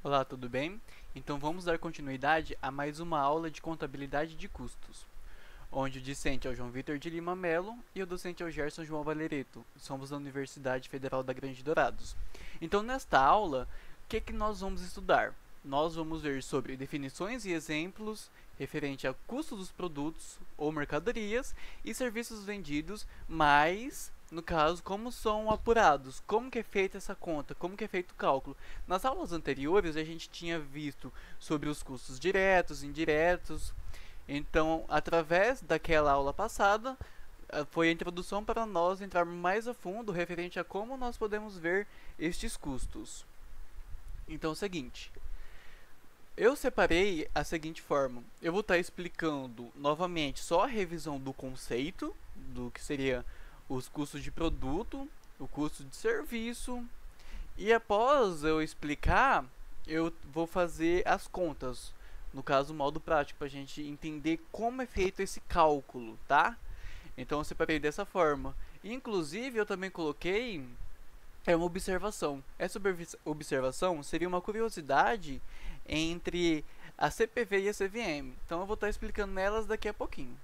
Olá, tudo bem? Então vamos dar continuidade a mais uma aula de contabilidade de custos, onde o discente é o João Vitor de Lima Melo e o docente é o Gerson João Valereto. Somos da Universidade Federal da Grande Dourados. Então nesta aula, o que nós vamos estudar? Nós vamos ver sobre definições e exemplos referente a custo dos produtos ou mercadorias e serviços vendidos, mas no caso, como são apurados, como que é feita essa conta, como que é feito o cálculo. Nas aulas anteriores, a gente tinha visto sobre os custos diretos, indiretos. Então, através daquela aula passada, foi a introdução para nós entrarmos mais a fundo referente a como nós podemos ver estes custos. Então, é o seguinte, eu separei a seguinte forma. Eu vou estar explicando novamente só a revisão do conceito, do que seria os custos de produto, o custo de serviço, e após eu explicar, eu vou fazer as contas, no caso, o modo prático, para a gente entender como é feito esse cálculo, tá? Então eu separei dessa forma. Inclusive, eu também coloquei uma observação. Essa observação seria uma curiosidade entre a CPV e a CVM. Então eu vou estar explicando nelas daqui a pouquinho.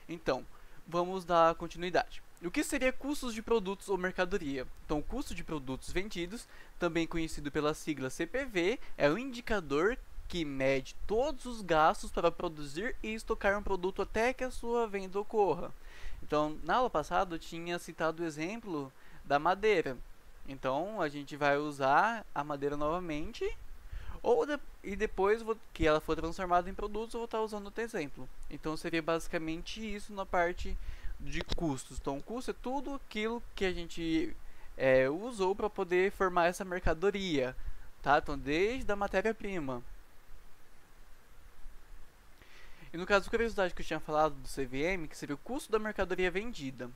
Então, vamos dar continuidade. O que seria custos de produtos ou mercadoria? Então, o custo de produtos vendidos, também conhecido pela sigla CPV, é o indicador que mede todos os gastos para produzir e estocar um produto até que a sua venda ocorra. Então, na aula passada eu tinha citado o exemplo da madeira. Então, a gente vai usar a madeira novamente e depois que ela for transformada em produtos, eu vou estar usando outro exemplo. Então seria basicamente isso na parte de custos. Então o custo é tudo aquilo que a gente usou para poder formar essa mercadoria, tá? Então desde a matéria-prima. E no caso, a curiosidade que eu tinha falado do CVM, que seria o custo da mercadoria vendida.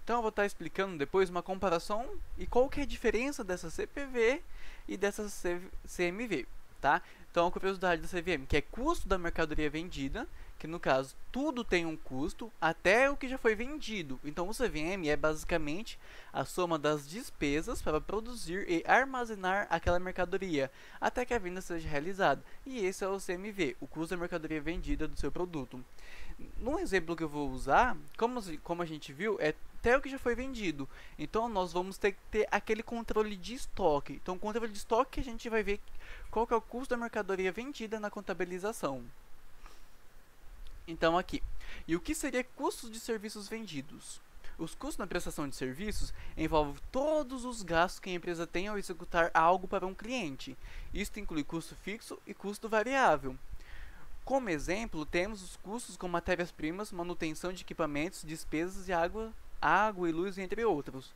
Então eu vou estar explicando depois uma comparação e qual que é a diferença dessa CPV e dessa CMV. Tá? Então, a curiosidade da CVM, que é custo da mercadoria vendida, que no caso tudo tem um custo, até o que já foi vendido. Então, o CVM é basicamente a soma das despesas para produzir e armazenar aquela mercadoria, até que a venda seja realizada. E esse é o CMV, o custo da mercadoria vendida do seu produto. No exemplo que eu vou usar, como a gente viu, é até o que já foi vendido. Então, nós vamos ter que ter aquele controle de estoque. Então, o controle de estoque a gente vai ver qual que é o custo da mercadoria vendida na contabilização. Então, aqui. E o que seria custos de serviços vendidos? Os custos na prestação de serviços envolvem todos os gastos que a empresa tem ao executar algo para um cliente. Isto inclui custo fixo e custo variável. Como exemplo, temos os custos com matérias-primas, manutenção de equipamentos, despesas de água e luz, entre outros.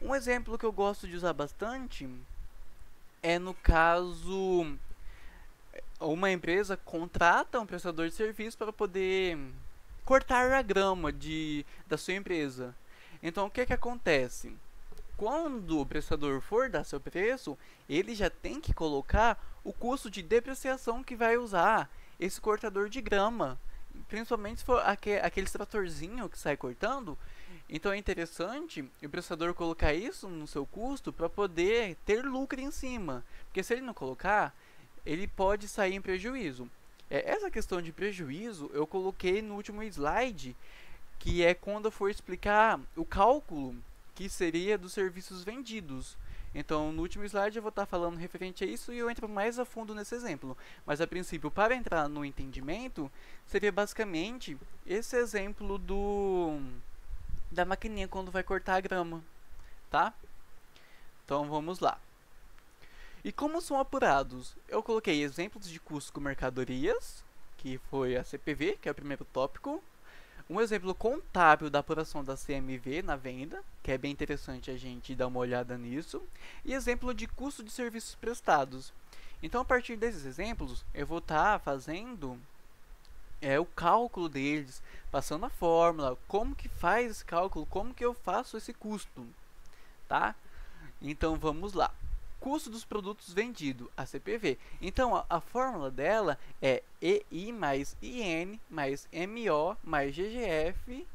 Um exemplo que eu gosto de usar bastante é no caso, uma empresa contrata um prestador de serviço para poder cortar a grama da sua empresa. Então, o que acontece? Quando o prestador for dar seu preço, ele já tem que colocar o custo de depreciação que vai usar esse cortador de grama, principalmente se for aquele tratorzinho que sai cortando. Então é interessante o prestador colocar isso no seu custo para poder ter lucro em cima, porque se ele não colocar, ele pode sair em prejuízo. Essa questão de prejuízo eu coloquei no último slide, que é quando eu for explicar o cálculo que seria dos serviços vendidos. Então, no último slide eu vou estar falando referente a isso e eu entro mais a fundo nesse exemplo. Mas, a princípio, para entrar no entendimento, seria basicamente esse exemplo da maquininha quando vai cortar a grama, tá? Então, vamos lá. E como são apurados? Eu coloquei exemplos de custos com mercadorias, que foi a CPV, que é o primeiro tópico. Um exemplo contábil da apuração da CMV na venda, que é bem interessante a gente dar uma olhada nisso. E exemplo de custo de serviços prestados. Então, a partir desses exemplos, eu vou estar fazendo o cálculo deles, passando a fórmula, como que faz esse cálculo, como que eu faço esse custo, tá? Então, vamos lá. Custo dos produtos vendidos, a CPV. Então, a fórmula dela é EI mais IN mais MO mais GGF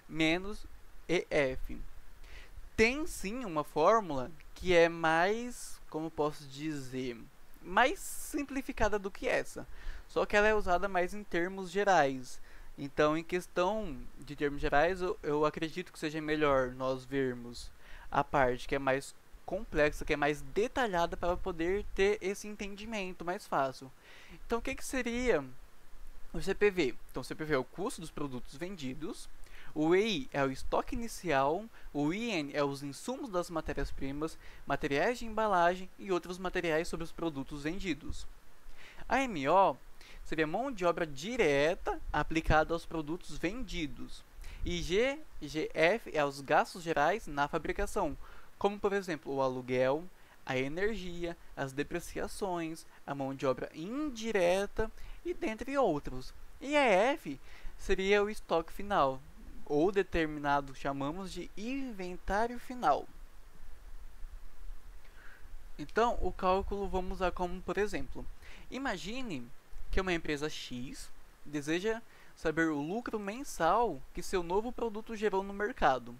menos EF. Tem sim uma fórmula que é mais, como posso dizer, mais simplificada do que essa, só que ela é usada mais em termos gerais. Então, em questão de termos gerais, eu acredito que seja melhor nós vermos a parte que é mais complexa, que é mais detalhada para poder ter esse entendimento mais fácil. Então, o que seria o CPV? Então, o CPV é o custo dos produtos vendidos, o EI é o estoque inicial, o IN é os insumos das matérias-primas, materiais de embalagem e outros materiais sobre os produtos vendidos. A MO seria mão de obra direta aplicada aos produtos vendidos. E GF é os gastos gerais na fabricação, como por exemplo o aluguel, a energia, as depreciações, a mão de obra indireta e dentre outros. E a F seria o estoque final, ou determinado chamamos de inventário final. Então, o cálculo vamos usar como, por exemplo, imagine que uma empresa X deseja saber o lucro mensal que seu novo produto gerou no mercado.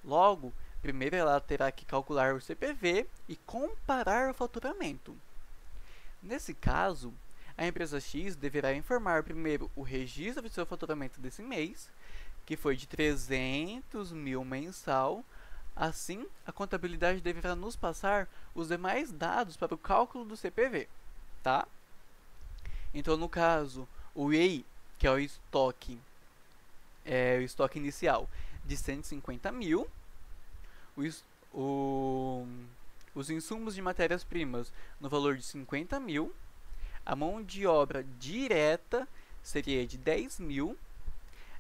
Logo, primeiro ela terá que calcular o CPV e comparar o faturamento. Nesse caso, a empresa X deverá informar primeiro o registro de seu faturamento desse mês, que foi de 300 mil mensal. Assim, a contabilidade deverá nos passar os demais dados para o cálculo do CPV, tá? Então, no caso, o EI, que é o estoque inicial, de 150 mil, os insumos de matérias-primas no valor de 50 mil, a mão de obra direta seria de 10 mil,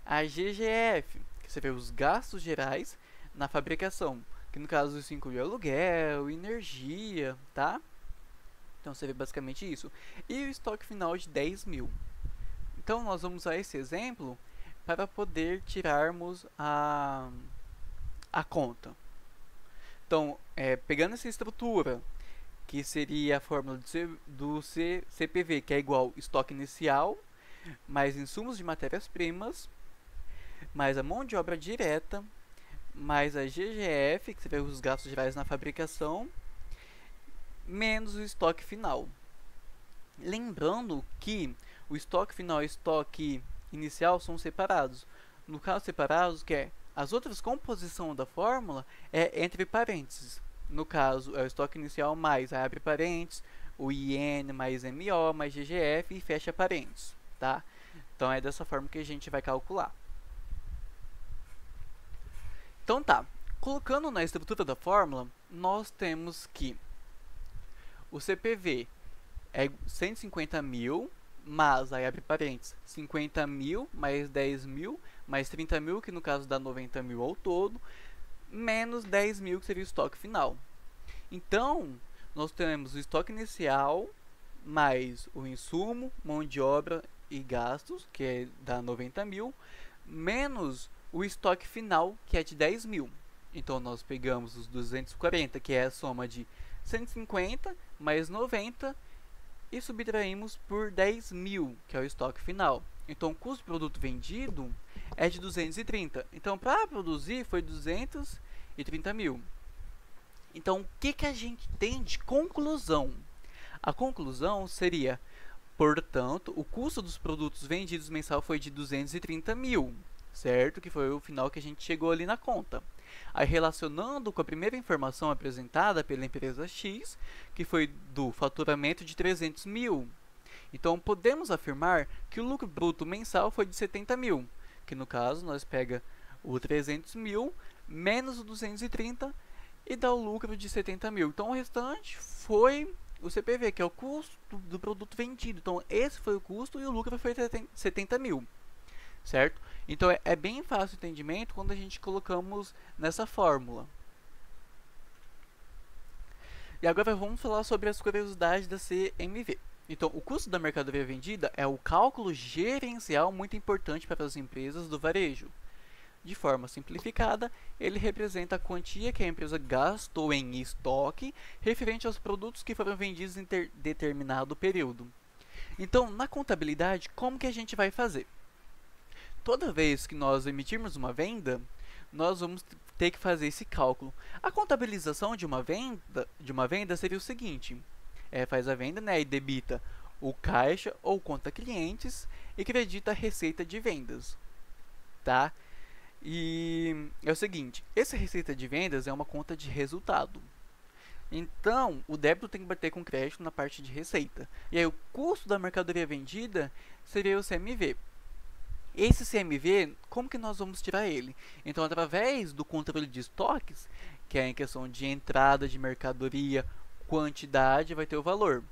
a GGF, que seria os gastos gerais na fabricação, que no caso isso inclui aluguel, energia, tá? Então seria basicamente isso. E o estoque final de 10 mil. Então nós vamos usar esse exemplo para poder tirarmos a conta. Então, pegando essa estrutura, que seria a fórmula do CPV, que é igual estoque inicial, mais insumos de matérias-primas, mais a mão de obra direta, mais a GGF, que seria os gastos gerais na fabricação, menos o estoque final. Lembrando que o estoque final e o estoque inicial são separados. No caso separados, que é as outras composições da fórmula é entre parênteses. No caso, é o estoque inicial mais abre parênteses, o IN mais MO mais GGF e fecha parênteses, tá? Então é dessa forma que a gente vai calcular. Então tá, colocando na estrutura da fórmula, nós temos que o CPV é 150 mil, mas, aí abre parênteses, 50 mil mais 10 mil, mais 30 mil, que no caso dá 90 mil ao todo, menos 10 mil, que seria o estoque final. Então, nós temos o estoque inicial, mais o insumo, mão de obra e gastos, que dá 90 mil, menos o estoque final, que é de 10 mil. Então, nós pegamos os 240, que é a soma de 150 mais 90, e subtraímos por 10 mil, que é o estoque final. Então, o custo do produto vendido é de 230. Então, para produzir, foi 230 mil. Então, o que a gente tem de conclusão? A conclusão seria, portanto, o custo dos produtos vendidos mensal foi de 230 mil, certo? Que foi o final que a gente chegou ali na conta. Aí, relacionando com a primeira informação apresentada pela empresa X, que foi do faturamento de 300 mil. Então, podemos afirmar que o lucro bruto mensal foi de 70 mil, que no caso nós pega o 300 mil menos o 230 e dá o lucro de 70 mil. Então, o restante foi o CPV, que é o custo do produto vendido. Então, esse foi o custo e o lucro foi 70 mil. Certo? Então, é bem fácil o entendimento quando a gente colocamos nessa fórmula. E agora vamos falar sobre as curiosidades da CMV. Então, o custo da mercadoria vendida é o cálculo gerencial muito importante para as empresas do varejo. De forma simplificada, ele representa a quantia que a empresa gastou em estoque referente aos produtos que foram vendidos em determinado período. Então, na contabilidade, como que a gente vai fazer? Toda vez que nós emitirmos uma venda, nós vamos ter que fazer esse cálculo. A contabilização de uma venda seria o seguinte: faz a venda, né, e debita o caixa ou conta clientes e credita a receita de vendas, tá? E é o seguinte, essa receita de vendas é uma conta de resultado. Então, o débito tem que bater com crédito na parte de receita. E aí, o custo da mercadoria vendida seria o CMV. Esse CMV, como que nós vamos tirar ele? Então, através do controle de estoques, que é em questão de entrada de mercadoria, quantidade, vai ter o valor.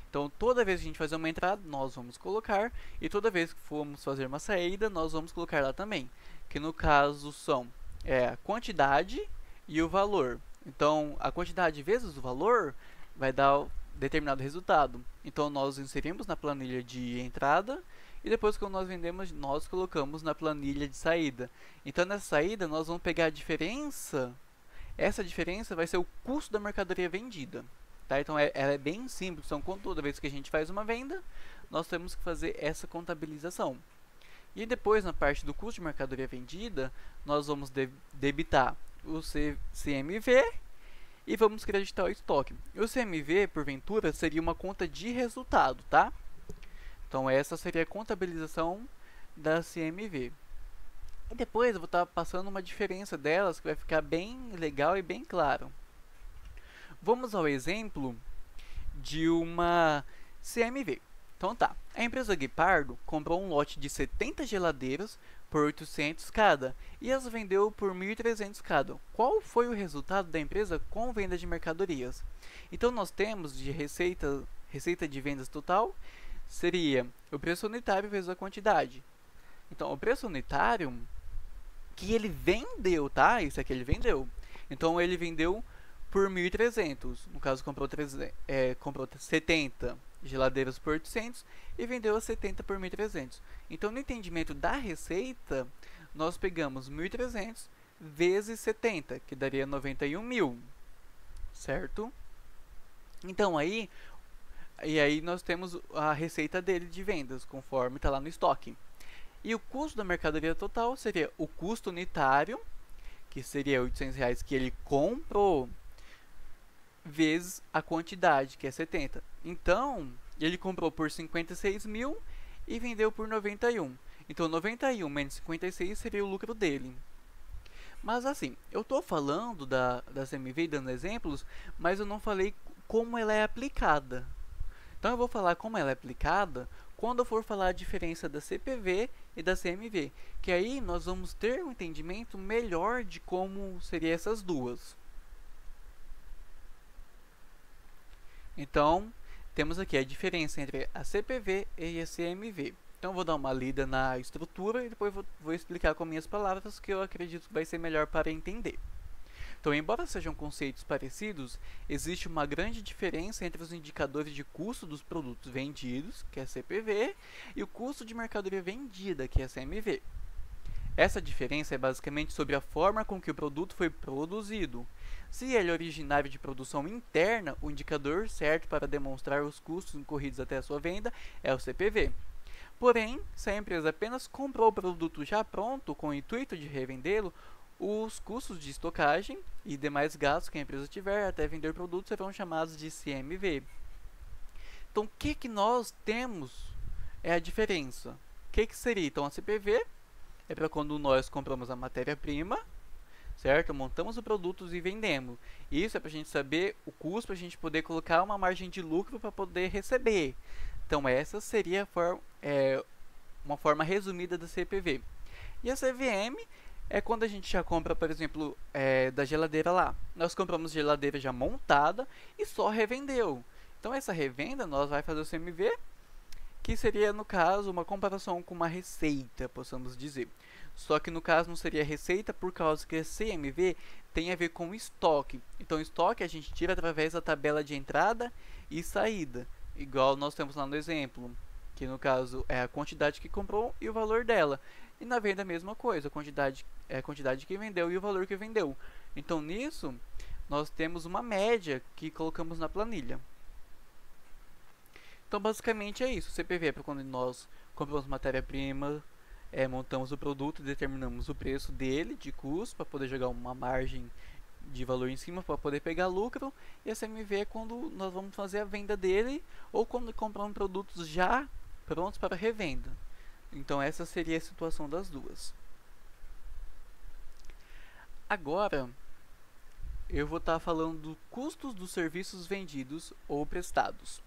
Então, toda vez que a gente fazer uma entrada, nós vamos colocar, e toda vez que formos fazer uma saída, nós vamos colocar lá também. Que no caso são a quantidade e o valor. Então, a quantidade vezes o valor vai dar determinado resultado. Então, nós inserimos na planilha de entrada e depois que nós vendemos, nós colocamos na planilha de saída. Então, nessa saída, nós vamos pegar a diferença. Essa diferença vai ser o custo da mercadoria vendida. Tá? Então, ela é bem simples. Então, toda vez que a gente faz uma venda, nós temos que fazer essa contabilização. E depois, na parte do custo de mercadoria vendida, nós vamos debitar o CMV e vamos creditar o estoque. O CMV, porventura, seria uma conta de resultado, tá? Então, essa seria a contabilização da CMV. E depois eu vou estar passando uma diferença delas que vai ficar bem legal e bem claro. Vamos ao exemplo de uma CMV. Então tá, a empresa Guepardo comprou um lote de 70 geladeiras por 800 cada e as vendeu por 1.300 cada. Qual foi o resultado da empresa com venda de mercadorias? Então nós temos de receita de vendas total, seria o preço unitário vezes a quantidade. Então o preço unitário que ele vendeu, tá? Isso aqui ele vendeu. Então ele vendeu por 1.300, no caso comprou 70 geladeiras por 800 e vendeu as 70 por 1.300. Então, no entendimento da receita, nós pegamos 1.300 vezes 70, que daria 91.000, certo? Então, aí nós temos a receita dele de vendas, conforme está lá no estoque. E o custo da mercadoria total seria o custo unitário, que seria R$800 que ele comprou, vezes a quantidade, que é 70. Então, ele comprou por 56.000 e vendeu por 91. Então, 91 menos 56 seria o lucro dele. Mas assim, eu estou falando da CMV, dando exemplos, mas eu não falei como ela é aplicada. Então, eu vou falar como ela é aplicada quando eu for falar a diferença da CPV e da CMV. Que aí nós vamos ter um entendimento melhor de como seriam essas duas. Então, temos aqui a diferença entre a CPV e a CMV. Então, vou dar uma lida na estrutura e depois vou explicar com minhas palavras, que eu acredito que vai ser melhor para entender. Então, embora sejam conceitos parecidos, existe uma grande diferença entre os indicadores de custo dos produtos vendidos, que é a CPV, e o custo de mercadoria vendida, que é a CMV. Essa diferença é basicamente sobre a forma com que o produto foi produzido. Se ele é originário de produção interna, o indicador certo para demonstrar os custos incorridos até a sua venda é o CPV. Porém, se a empresa apenas comprou o produto já pronto com o intuito de revendê-lo, os custos de estocagem e demais gastos que a empresa tiver até vender o produto serão chamados de CMV. Então, o que nós temos é a diferença. O que seria? Então, a CPV é para quando nós compramos a matéria-prima, certo? Montamos o produto e vendemos. Isso é para a gente saber o custo, para a gente poder colocar uma margem de lucro para poder receber. Então, essa seria uma forma resumida da CPV. E a CVM é quando a gente já compra, por exemplo, da geladeira lá. Nós compramos geladeira já montada e só revendeu. Então, essa revenda, nós vai fazer o CMV, que seria, no caso, uma comparação com uma receita, possamos dizer. Só que, no caso, não seria receita por causa que a CMV tem a ver com estoque. Então, estoque a gente tira através da tabela de entrada e saída, igual nós temos lá no exemplo, que no caso é a quantidade que comprou e o valor dela. E na venda a mesma coisa, a quantidade que vendeu e o valor que vendeu. Então, nisso, nós temos uma média que colocamos na planilha. Então, basicamente é isso. O CPV é para quando nós compramos matéria-prima, montamos o produto e determinamos o preço dele, de custo, para poder jogar uma margem de valor em cima para poder pegar lucro, e a CMV é quando nós vamos fazer a venda dele ou quando compramos produtos já prontos para revenda. Então essa seria a situação das duas. Agora eu vou estar falando do custos dos serviços vendidos ou prestados.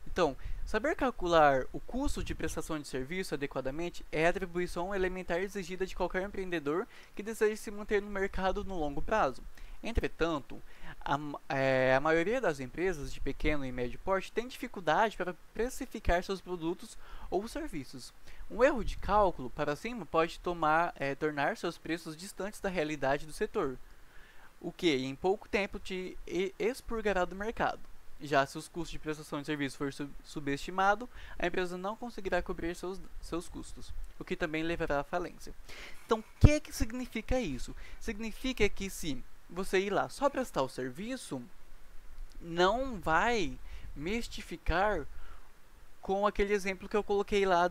Então, saber calcular o custo de prestação de serviço adequadamente é a atribuição elementar exigida de qualquer empreendedor que deseje se manter no mercado no longo prazo. Entretanto, a maioria das empresas de pequeno e médio porte tem dificuldade para precificar seus produtos ou serviços. Um erro de cálculo para cima pode tornar seus preços distantes da realidade do setor, o que em pouco tempo te expurgará do mercado. Já se os custos de prestação de serviço for subestimado, a empresa não conseguirá cobrir seus custos, o que também levará à falência. Então, o que significa isso? Significa que se você ir lá só prestar o serviço, não vai mistificar com aquele exemplo que eu coloquei lá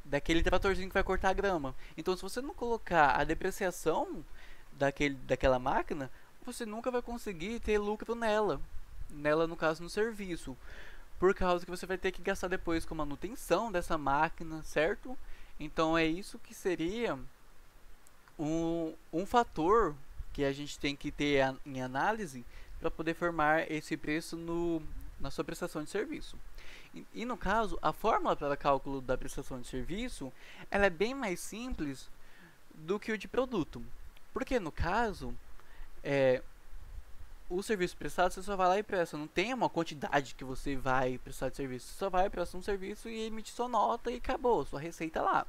daquele tratorzinho que vai cortar a grama. Então, se você não colocar a depreciação daquela máquina, você nunca vai conseguir ter lucro nela, no caso no serviço, por causa que você vai ter que gastar depois com manutenção dessa máquina, certo? Então é isso que seria um fator que a gente tem que ter em análise para poder formar esse preço na sua prestação de serviço. E no caso, a fórmula para cálculo da prestação de serviço, ela é bem mais simples do que o de produto, porque no caso o serviço prestado você só vai lá e presta, não tem uma quantidade que você vai prestar de serviço, você só vai prestar um serviço e emitir sua nota e acabou, sua receita lá.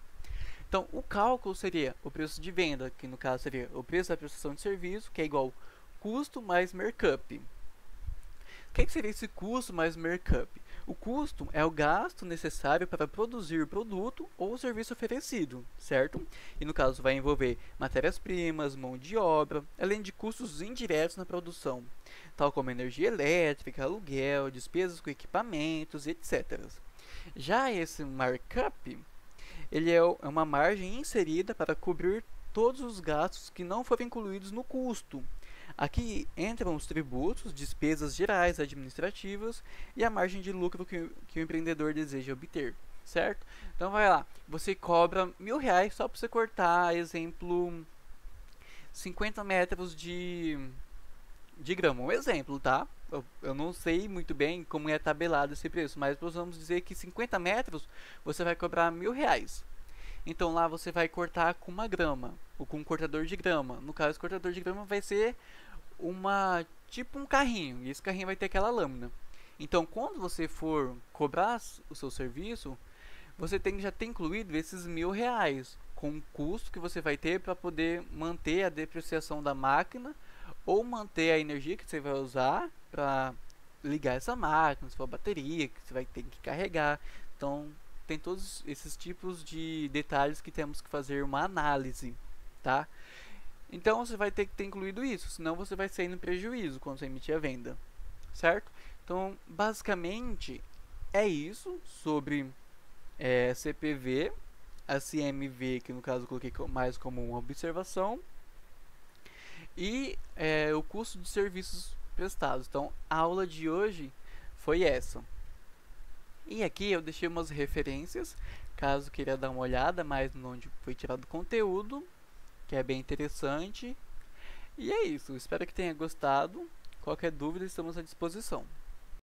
Então o cálculo seria o preço de venda, que no caso seria o preço da prestação de serviço, que é igual custo mais markup. O que seria esse custo mais markup? O custo é o gasto necessário para produzir o produto ou o serviço oferecido, certo? E no caso vai envolver matérias-primas, mão de obra, além de custos indiretos na produção, tal como energia elétrica, aluguel, despesas com equipamentos, etc. Já esse markup, ele é uma margem inserida para cobrir todos os gastos que não foram incluídos no custo. Aqui entram os tributos, despesas gerais administrativas e a margem de lucro que o empreendedor deseja obter, certo? Então vai lá, você cobra R$1.000 só para você cortar, exemplo, 50 metros de grama, um exemplo, tá? Eu não sei muito bem como é tabelado esse preço, mas vamos dizer que 50 metros você vai cobrar R$1.000. Então lá você vai cortar com uma grama, ou com um cortador de grama. No caso, o cortador de grama vai ser tipo um carrinho, e esse carrinho vai ter aquela lâmina. Então, quando você for cobrar o seu serviço, você tem que já ter incluído esses R$1.000 com o custo que você vai ter para poder manter a depreciação da máquina ou manter a energia que você vai usar para ligar essa máquina, se for a bateria que você vai ter que carregar. Então, tem todos esses tipos de detalhes que temos que fazer uma análise, tá? Então você vai ter que ter incluído isso, senão você vai sair no prejuízo quando você emitir a venda, certo? Então, basicamente, é isso sobre CPV, a CMV, que no caso eu coloquei mais como uma observação, e o custo de serviços prestados. Então, a aula de hoje foi essa. E aqui eu deixei umas referências, caso queira dar uma olhada mais onde foi tirado o conteúdo, que é bem interessante. E é isso, espero que tenha gostado. Qualquer dúvida, estamos à disposição.